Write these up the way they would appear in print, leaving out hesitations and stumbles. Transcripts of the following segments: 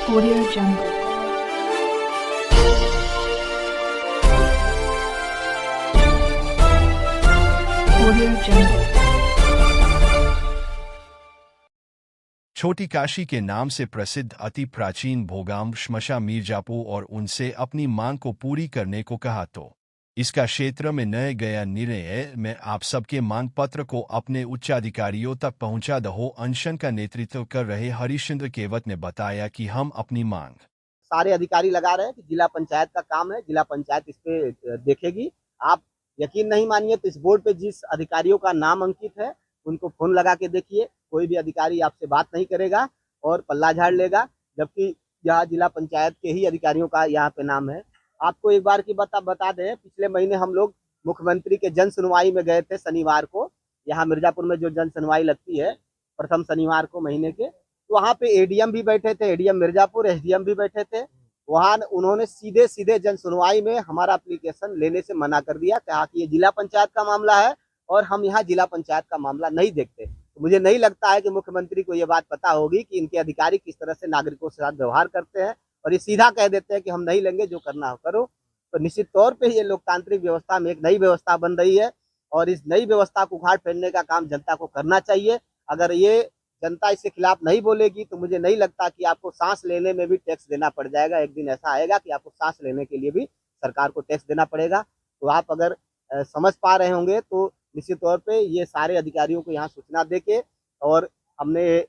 Audio Jungle. Audio Jungle. छोटी काशी के नाम से प्रसिद्ध अति प्राचीन भोगाम शमशा मिर्जापुर और उनसे अपनी मांग को पूरी करने को कहा तो इसका क्षेत्र में नए गया निर्णय में आप सबके मांग पत्र को अपने उच्चाधिकारियों तक पहुंचा दहो अनशन का नेतृत्व कर रहे हरिश्चंद्र केवट ने बताया कि हम अपनी मांग सारे अधिकारी लगा रहे हैं कि जिला पंचायत का काम है, जिला पंचायत इस पे देखेगी। आप यकीन नहीं मानिए तो इस बोर्ड पे जिस अधिकारियों का नाम अंकित है उनको फोन लगा के देखिए, कोई भी अधिकारी आपसे बात नहीं करेगा और पल्ला झाड़ लेगा, जबकि यहाँ जिला पंचायत के ही अधिकारियों का यहाँ पे नाम है। आपको एक बार की बता दें, पिछले महीने हम लोग मुख्यमंत्री के जन सुनवाई में गए थे शनिवार को। यहाँ मिर्जापुर में जो जन सुनवाई लगती है प्रथम शनिवार को महीने के, तो वहाँ पे एडीएम भी बैठे थे, एडीएम मिर्जापुर, एसडीएम भी बैठे थे। वहाँ उन्होंने सीधे सीधे जन सुनवाई में हमारा एप्लीकेशन लेने से मना कर दिया, कहा कि ये जिला पंचायत का मामला है और हम यहाँ जिला पंचायत का मामला नहीं देखते। तो मुझे नहीं लगता है कि मुख्यमंत्री को ये बात पता होगी कि इनके अधिकारी किस तरह से नागरिकों के साथ व्यवहार करते हैं और ये सीधा कह देते हैं कि हम नहीं लेंगे, जो करना हो करो। तो निश्चित तौर पे ये लोकतांत्रिक व्यवस्था में एक नई व्यवस्था बन रही है और इस नई व्यवस्था को उखाड़ फेंकने का काम जनता को करना चाहिए। अगर ये जनता इसके खिलाफ नहीं बोलेगी तो मुझे नहीं लगता कि आपको सांस लेने में भी टैक्स देना पड़ जाएगा। एक दिन ऐसा आएगा कि आपको सांस लेने के लिए भी सरकार को टैक्स देना पड़ेगा। तो आप अगर समझ पा रहे होंगे तो निश्चित तौर पे ये सारे अधिकारियों को यहाँ सूचना देके, और हमने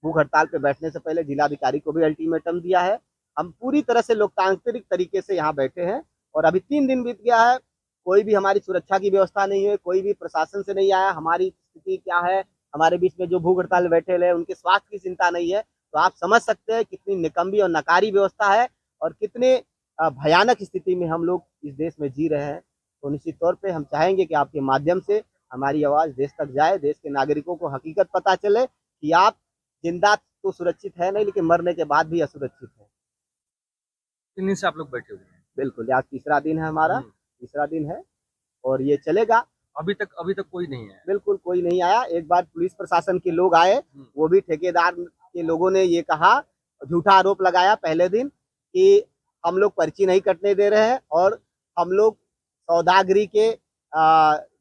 भूख हड़ताल पे बैठने से पहले जिलाधिकारी को भी अल्टीमेटम दिया है। हम पूरी तरह से लोकतांत्रिक तरीके से यहाँ बैठे हैं और अभी 3 दिन बीत गया है, कोई भी हमारी सुरक्षा की व्यवस्था नहीं है, कोई भी प्रशासन से नहीं आया। हमारी स्थिति क्या है, हमारे बीच में जो भूख हड़ताल बैठे हैं उनके स्वास्थ्य की चिंता नहीं है। तो आप समझ सकते हैं कितनी निकम्मी और नकारी व्यवस्था है और कितने भयानक स्थिति में हम लोग इस देश में जी रहे हैं। तो निश्चित तौर पे हम चाहेंगे कि आपके माध्यम से हमारी आवाज़ देश तक जाए, देश के नागरिकों को हकीकत पता चले कि आप जिंदा तो सुरक्षित है नहीं, लेकिन मरने के बाद भी असुरक्षित है। 3 दिन से आप लोग बैठे हुए हैं? बिल्कुल, आज तीसरा दिन है हमारा, तीसरा दिन है और ये चलेगा। अभी तक कोई नहीं है? बिल्कुल कोई नहीं आया। एक बार पुलिस प्रशासन के लोग आए, वो भी ठेकेदार के लोगों ने ये कहा, झूठा आरोप लगाया पहले दिन कि हम लोग पर्ची नहीं कटने दे रहे हैं और हम लोग सौदागरी के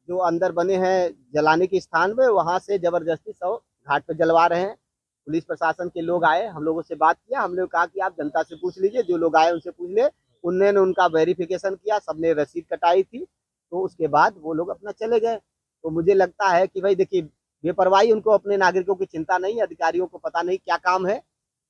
जो अंदर बने हैं जलाने के स्थान में, वहां से जबरदस्ती सौ घाट पे जलवा रहे हैं। पुलिस प्रशासन के लोग आए, हम लोगों से बात किया, हम लोग कहा कि आप जनता से पूछ लीजिए, जो लोग आए उनसे पूछ ले। उन्होंने उनका वेरिफिकेशन किया, सबने रसीद कटाई थी, तो उसके बाद वो लोग अपना चले गए। तो मुझे लगता है कि भाई देखिए, बेपरवाही, उनको अपने नागरिकों की चिंता नहीं। अधिकारियों को पता नहीं क्या काम है,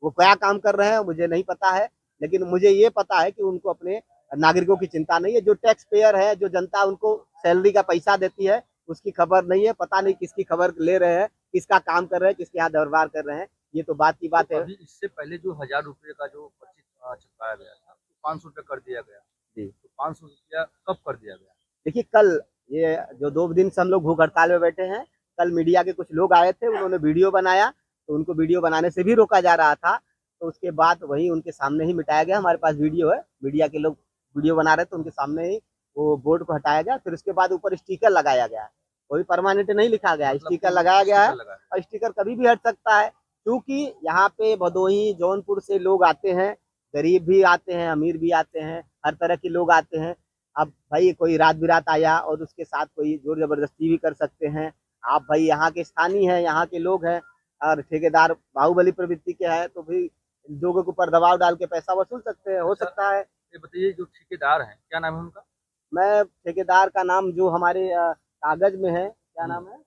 वो क्या काम कर रहे हैं मुझे नहीं पता है, लेकिन मुझे ये पता है कि उनको अपने नागरिकों की चिंता नहीं है। जो टैक्स पेयर है, जो जनता उनको सैलरी का पैसा देती है, उसकी खबर नहीं है। पता नहीं किसकी खबर ले रहे हैं, किसका काम कर रहे हैं, किसके यहाँ दरबार कर रहे हैं, ये तो बात की बात है। अभी इससे पहले जो 1000 रुपये का जो पर्ची छपवाया गया था, 500 रुपये कर दिया गया जी। तो 500 रुपया कब कर दिया गया? देखिए, कल ये जो 2 दिन से हम लोग भूख हड़ताल में बैठे हैं, कल मीडिया के कुछ लोग आए थे, उन्होंने वीडियो बनाया, तो उनको वीडियो बनाने से भी रोका जा रहा था। तो उसके बाद वही उनके सामने ही मिटाया गया। हमारे पास वीडियो है, मीडिया के लोग वीडियो बना रहे थे, उनके सामने ही वो बोर्ड को हटाया गया। फिर उसके बाद ऊपर स्टिकर लगाया गया है, कोई परमानेंट नहीं लिखा गया, स्टिकर लगाया गया है। और स्टिकर कभी भी हट सकता है, क्योंकि यहाँ पे भदोही जौनपुर से लोग आते हैं, गरीब भी आते हैं, अमीर भी आते हैं, हर तरह के लोग आते हैं। अब भाई कोई रात बिरात आया और उसके साथ कोई जोर जबरदस्ती भी कर सकते हैं। आप भाई यहाँ के स्थानीय हैं, यहाँ के लोग हैं और ठेकेदार बाहुबली प्रवृत्ति के हैं, तो भी लोगों के ऊपर दबाव डाल के पैसा वसूल सकते हैं, हो सकता है। ये बताइए, जो ठेकेदार हैं क्या नाम है उनका? मैं ठेकेदार का नाम जो हमारे कागज में है, क्या नाम है,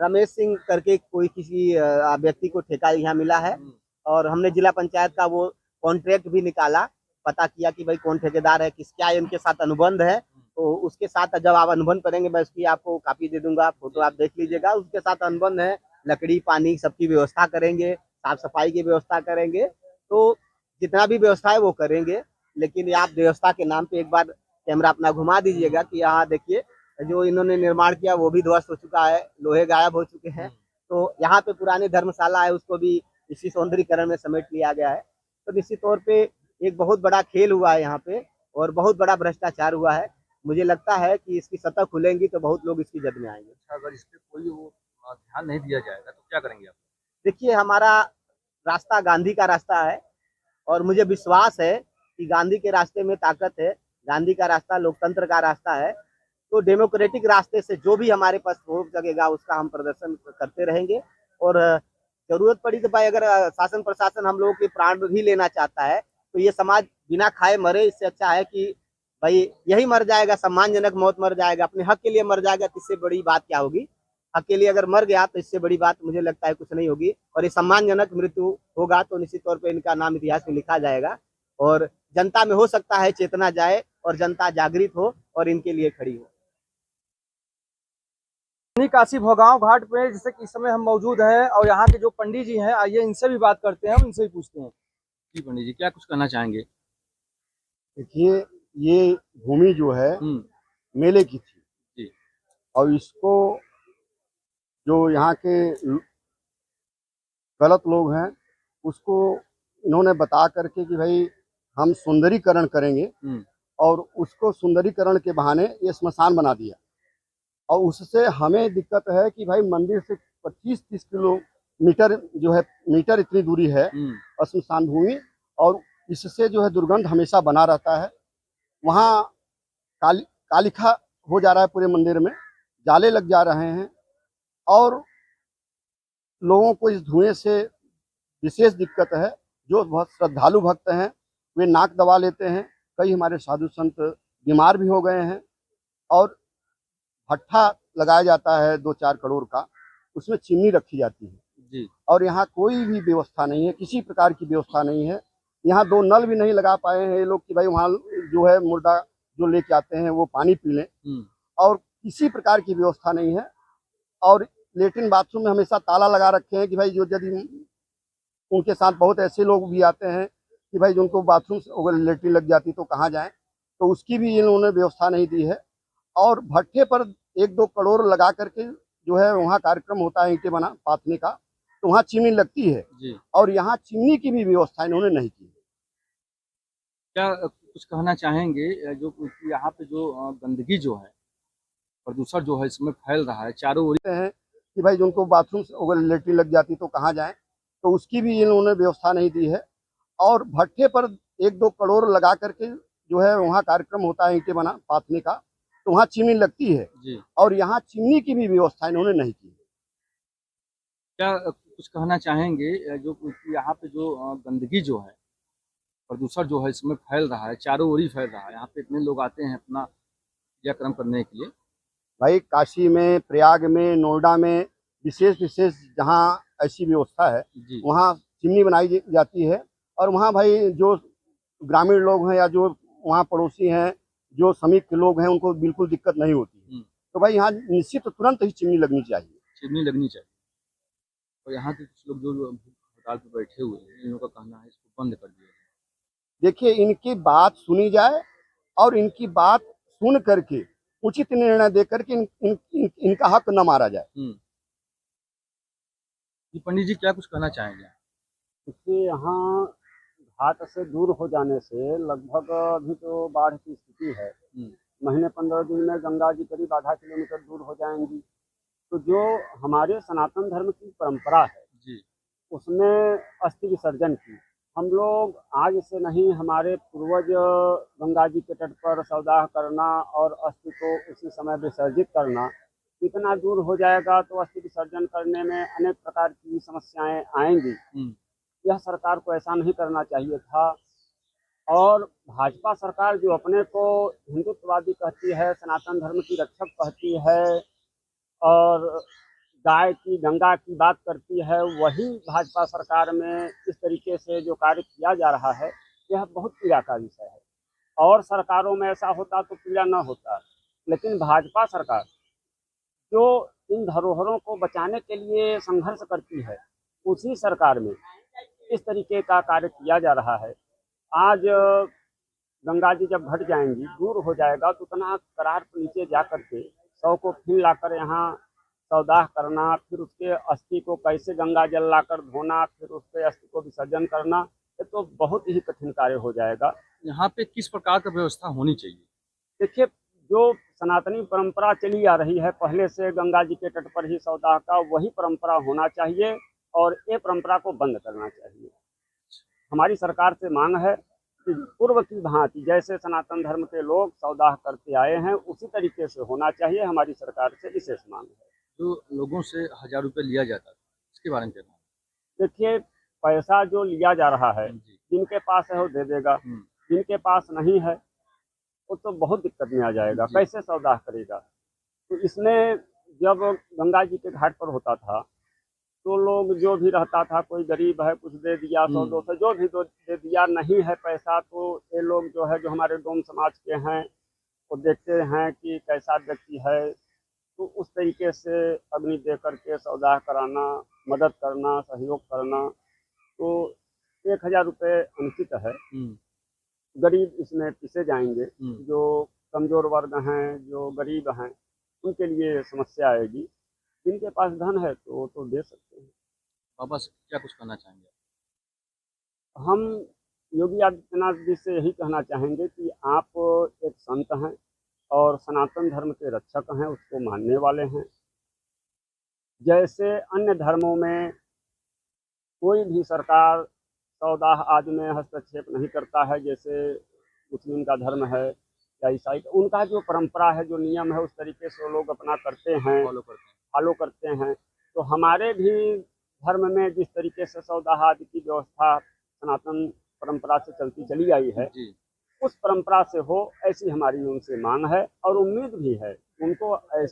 रमेश सिंह करके कोई किसी व्यक्ति को ठेका यहाँ मिला है और हमने जिला पंचायत का वो कॉन्ट्रैक्ट भी निकाला, पता किया कि भाई कौन ठेकेदार है, किस क्या इनके साथ अनुबंध है। तो उसके साथ जब आप अनुबंध करेंगे, मैं उसकी आपको कापी दे दूंगा, फोटो आप देख लीजिएगा। उसके साथ अनुबंध है, लकड़ी पानी सबकी व्यवस्था करेंगे, साफ सफाई की व्यवस्था करेंगे, तो जितना भी व्यवस्था है वो करेंगे। लेकिन आप व्यवस्था के नाम पे एक बार कैमरा अपना घुमा दीजिएगा कि यहाँ देखिए, जो इन्होंने निर्माण किया वो भी ध्वस्त हो चुका है, लोहे गायब हो चुके हैं। तो यहाँ पे पुरानी धर्मशाला है, उसको भी इसी सौंदर्यीकरण में समेट लिया गया है। तो निश्चित तौर पे एक बहुत बड़ा खेल हुआ है यहाँ पे और बहुत बड़ा भ्रष्टाचार हुआ है। मुझे लगता है कि इसकी सतह खुलेंगी तो बहुत लोग इसकी जद में आएंगे। अगर इस पे कोई वो ध्यान नहीं दिया जाएगा तो क्या करेंगे आप? देखिए, हमारा रास्ता गांधी का रास्ता है, और मुझे विश्वास है कि गांधी के रास्ते में ताकत है, गांधी का रास्ता लोकतंत्र का रास्ता है। तो डेमोक्रेटिक रास्ते से जो भी हमारे पास हो सकेगा उसका हम प्रदर्शन करते रहेंगे। और जरूरत पड़ी तो भाई अगर शासन प्रशासन हम लोगों के प्राण भी लेना चाहता है तो ये समाज बिना खाए मरे, इससे अच्छा है कि भाई यही मर जाएगा, सम्मानजनक मौत मर जाएगा, अपने हक के लिए मर जाएगा, तो इससे बड़ी बात क्या होगी। हक के लिए अगर मर गया तो इससे बड़ी बात मुझे लगता है कुछ नहीं होगी। और ये सम्मानजनक मृत्यु होगा तो निश्चित तौर पर इनका नाम इतिहास में लिखा जाएगा और जनता में हो सकता है चेतना जाए और जनता जागृत हो और इनके लिए खड़ी हो। काशी भोगांव घाट पे जैसे कि इस समय हम मौजूद हैं और यहाँ के जो पंडित जी हैं, आइए इनसे भी बात करते हैं, इनसे भी पूछते हैं। जी पंडित जी, क्या कुछ कहना चाहेंगे? देखिए, ये भूमि जो है मेले की थी जी। और इसको जो यहाँ के गलत लोग हैं उसको इन्होंने बता करके कि भाई हम सुंदरीकरण करेंगे और उसको सुंदरीकरण के बहाने ये स्मशान बना दिया। और उससे हमें दिक्कत है कि भाई मंदिर से 25-30 किलोमीटर जो है मीटर इतनी दूरी है स्मशान भूमि, और इससे जो है दुर्गंध हमेशा बना रहता है। वहाँ कालिखा हो जा रहा है पूरे मंदिर में, जाले लग जा रहे हैं और लोगों को इस धुएं से विशेष दिक्कत है। जो बहुत श्रद्धालु भक्त हैं वे नाक दबा लेते हैं, कई हमारे साधु संत बीमार भी हो गए हैं। और भट्ठा लगाया जाता है 2-4 करोड़ का, उसमें चिमनी रखी जाती है जी। और यहाँ कोई भी व्यवस्था नहीं है, किसी प्रकार की व्यवस्था नहीं है। यहाँ 2 नल भी नहीं लगा पाए हैं ये लोग कि भाई वहाँ जो है मुर्दा जो लेके आते हैं वो पानी पी लें, और किसी प्रकार की व्यवस्था नहीं है। और लेट्रिन बाथरूम में हमेशा ताला लगा रखे हैं कि भाई जो यदि उनके साथ बहुत ऐसे लोग भी आते हैं कि भाई जिनको बाथरूम अगर लेट्रिन लग जाती तो कहाँ जाएं, तो उसकी भी इन्होंने व्यवस्था नहीं दी है। और भट्ठे पर 1-2 करोड़ लगा करके जो है वहाँ कार्यक्रम होता है ईंटें बना पाथने का, तो वहाँ चिमनी लगती है जी। और यहाँ चिमनी की भी व्यवस्था इन्होंने नहीं की। क्या कुछ कहना चाहेंगे जो यहाँ पे जो गंदगी जो है, प्रदूषण जो है इसमें फैल रहा है चारों ओर हैं कि भाई जिनको बाथरूम अगर लेट्रिन लग जाती तो कहाँ जाएं, तो उसकी भी इन्होंने व्यवस्था नहीं दी है। और भट्ठे पर 1-2 करोड़ लगा करके जो है वहाँ कार्यक्रम होता है ईंटें बना पाथने का, तो वहाँ चिमनी लगती है जी। और यहाँ चिमनी की भी व्यवस्था इन्होंने नहीं की। क्या कुछ कहना चाहेंगे जो यहाँ पे जो गंदगी जो है, प्रदूषण जो है इसमें फैल रहा है चारों ओर ही फैल रहा है, यहाँ पे इतने लोग आते हैं अपना क्रियाक्रम करने के लिए। भाई काशी में, प्रयाग में, नोएडा में विशेष जहाँ ऐसी व्यवस्था है वहाँ चिमनी बनाई जाती है। और वहाँ भाई जो ग्रामीण लोग हैं या जो वहाँ पड़ोसी हैं, जो समीप के लोग हैं, उनको बिल्कुल दिक्कत नहीं होती। तो भाई यहाँ निश्चित तुरंत ही चिमनी लगनी चाहिए। चिमनी लगनी चाहिए। और यहाँ के कुछ लोग जो हड़ताल पे बैठे हुए हैं, इन लोगों का कहना है इसको बंद कर दिया जाए। देखिए, इनकी बात सुनी जाए और इनकी बात सुन करके उचित निर्णय दे करके इनका हक न मारा जाए। जी पंडित जी, क्या कुछ कहना चाहेंगे? इसलिए यहाँ घाट से दूर हो जाने से लगभग अभी तो बाढ़ की स्थिति है, महीने 15 दिन में गंगा जी करीब आधा किलोमीटर दूर हो जाएंगी। तो जो हमारे सनातन धर्म की परंपरा है जी, उसमें अस्थि विसर्जन की हम लोग आज से नहीं, हमारे पूर्वज गंगा जी के तट पर सौदाह करना और अस्थि को उसी समय विसर्जित करना, इतना दूर हो जाएगा तो अस्थि विसर्जन करने में अनेक प्रकार की समस्याएं आएंगी। यह सरकार को ऐसा नहीं करना चाहिए था। और भाजपा सरकार जो अपने को हिंदुत्ववादी कहती है, सनातन धर्म की रक्षक कहती है और गाय की, गंगा की बात करती है, वही भाजपा सरकार में इस तरीके से जो कार्य किया जा रहा है यह बहुत पीड़ा का विषय है। और सरकारों में ऐसा होता तो पीड़ा न होता, लेकिन भाजपा सरकार जो इन धरोहरों को बचाने के लिए संघर्ष करती है, उसी सरकार में इस तरीके का कार्य किया जा रहा है। आज गंगा जी जब घट जाएंगी, दूर हो जाएगा, तो उतना करार पर नीचे जा करके 100 को फिर लाकर यहाँ सौदाह करना, फिर उसके अस्थि को कैसे गंगा जल लाकर धोना, फिर उसके अस्थि को विसर्जन करना, ये तो बहुत ही कठिन कार्य हो जाएगा। यहाँ पे किस प्रकार का व्यवस्था होनी चाहिए? देखिए, जो सनातनी परंपरा चली आ रही है पहले से, गंगा जी के तट पर ही सौदाह का, वही परंपरा होना चाहिए और ये परंपरा को बंद करना चाहिए। हमारी सरकार से मांग है कि पूर्व की भांति जैसे सनातन धर्म के लोग सौदा करते आए हैं उसी तरीके से होना चाहिए, हमारी सरकार से विशेष मांग है। जो लोगों से 1000 रुपये लिया जाता था, इसके बारे में क्या कहना है? देखिए, पैसा जो लिया जा रहा है, जी। जिनके पास है वो दे देगा, जिनके पास नहीं है वो तो बहुत दिक्कत में आ जाएगा, जी। कैसे सौदा करेगा। तो इसमें जब गंगा जी के घाट पर होता था तो लोग जो भी रहता था, कोई गरीब है कुछ दे दिया, 100-200 जो भी दे दिया, नहीं है पैसा तो ये लोग जो है जो हमारे डोम समाज के हैं वो देखते हैं कि कैसा व्यक्ति है, तो उस तरीके से अग्नि दे करके सौदा कराना, मदद करना, सहयोग करना। तो 1000 रुपये अनुचित है। गरीब इसमें पिसे जाएंगे, जो कमजोर वर्ग हैं, जो गरीब हैं, उनके लिए समस्या आएगी। जिनके पास धन है तो वो तो दे सकते हैं। बाबा से क्या कुछ कहना चाहेंगे? हम योगी आदित्यनाथ जी से यही कहना चाहेंगे कि आप एक संत हैं और सनातन धर्म के रक्षक हैं, उसको मानने वाले हैं। जैसे अन्य धर्मों में कोई भी सरकार सौदा आदि में हस्तक्षेप नहीं करता है, जैसे मुस्लिम का धर्म है या ईसाई का, उनका जो परंपरा है, जो नियम है, उस तरीके से वो लोग अपना करते हैं, फॉलो करते हैं। तो हमारे भी धर्म में जिस तरीके से सौदा आदि की व्यवस्था सनातन परंपरा से चलती चली आई है, उस परंपरा से हो, ऐसी हमारी उनसे मांग है और उम्मीद भी है। उनको ऐसे